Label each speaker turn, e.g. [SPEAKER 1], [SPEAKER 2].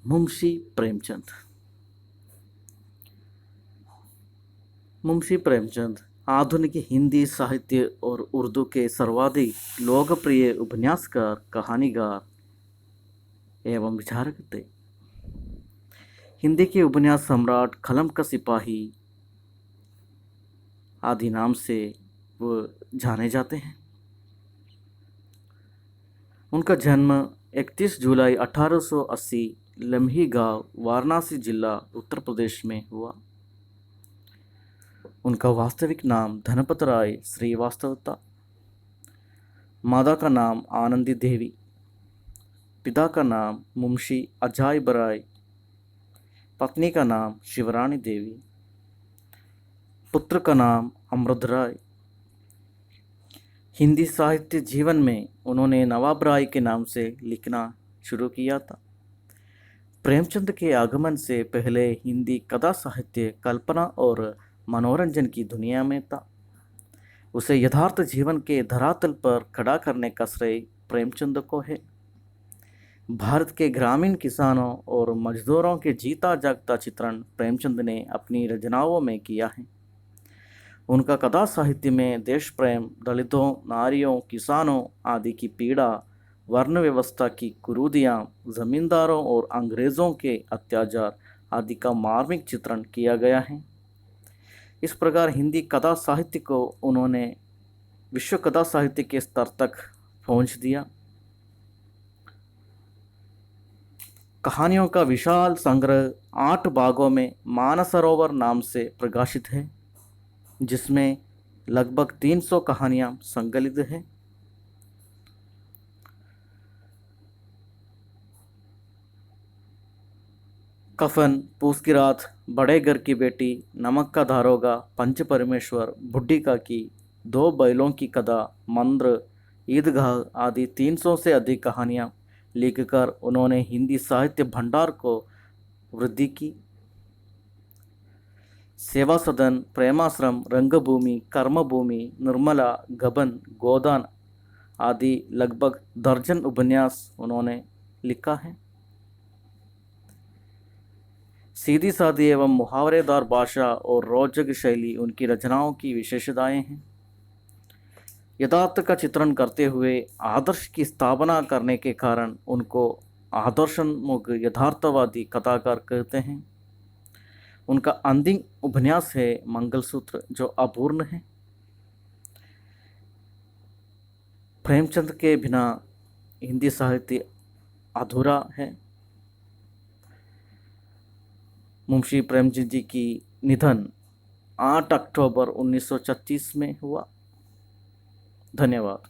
[SPEAKER 1] मुंशी प्रेमचंद। मुंशी प्रेमचंद आधुनिक हिंदी साहित्य और उर्दू के सर्वाधिक लोकप्रिय उपन्यासकार, कहानीकार एवं विचारक थे। हिंदी के उपन्यास सम्राट, कलम का सिपाही आदि नाम से वो जाने जाते हैं। उनका जन्म 31 जुलाई 1880 लम्ही गांव, वाराणसी जिला, उत्तर प्रदेश में हुआ। उनका वास्तविक नाम धनपत राय श्रीवास्तव था। माता का नाम आनंदी देवी, पिता का नाम मुंशी अजायब राय, पत्नी का नाम शिवरानी देवी, पुत्र का नाम अमृत राय। हिंदी साहित्य जीवन में उन्होंने नवाब राय के नाम से लिखना शुरू किया था। प्रेमचंद के आगमन से पहले हिंदी कथा साहित्य कल्पना और मनोरंजन की दुनिया में था। उसे यथार्थ जीवन के धरातल पर खड़ा करने का श्रेय प्रेमचंद को है। भारत के ग्रामीण किसानों और मजदूरों के जीता जागता चित्रण प्रेमचंद ने अपनी रचनाओं में किया है। उनका कथा साहित्य में देश प्रेम, दलितों, नारियों, किसानों आदि की पीड़ा, वर्ण व्यवस्था की कुरीतियाँ, जमींदारों और अंग्रेज़ों के अत्याचार आदि का मार्मिक चित्रण किया गया है। इस प्रकार हिंदी कथा साहित्य को उन्होंने विश्व कथा साहित्य के स्तर तक पहुंच दिया। कहानियों का विशाल संग्रह 8 भागों में मानसरोवर नाम से प्रकाशित है, जिसमें लगभग 300 कहानियां संकलित हैं। कफन, पूस की रात, बड़े घर की बेटी, नमक का दारोगा, पंच परमेश्वर, बुड्ढी काकी, 2 बैलों की कथा, मंत्र, ईदगाह आदि 300 से अधिक कहानियां लिखकर उन्होंने हिंदी साहित्य भंडार को वृद्धि की। सेवा सदन, प्रेमाश्रम, रंगभूमि, कर्मभूमि, निर्मला, गबन, गोदान आदि लगभग दर्जन उपन्यास उन्होंने लिखा है। सीधी सादी एवं मुहावरेदार भाषा और रोचक शैली उनकी रचनाओं की विशेषताएं हैं। यथार्थ का चित्रण करते हुए आदर्श की स्थापना करने के कारण उनको आदर्शोन्मुख यथार्थवादी कथाकार कहते हैं। उनका अंतिम उपन्यास है मंगलसूत्र, जो अपूर्ण है। प्रेमचंद के बिना हिंदी साहित्य अधूरा है। मुंशी प्रेमचंद जी की निधन 8 अक्टूबर 1936 में हुआ। धन्यवाद।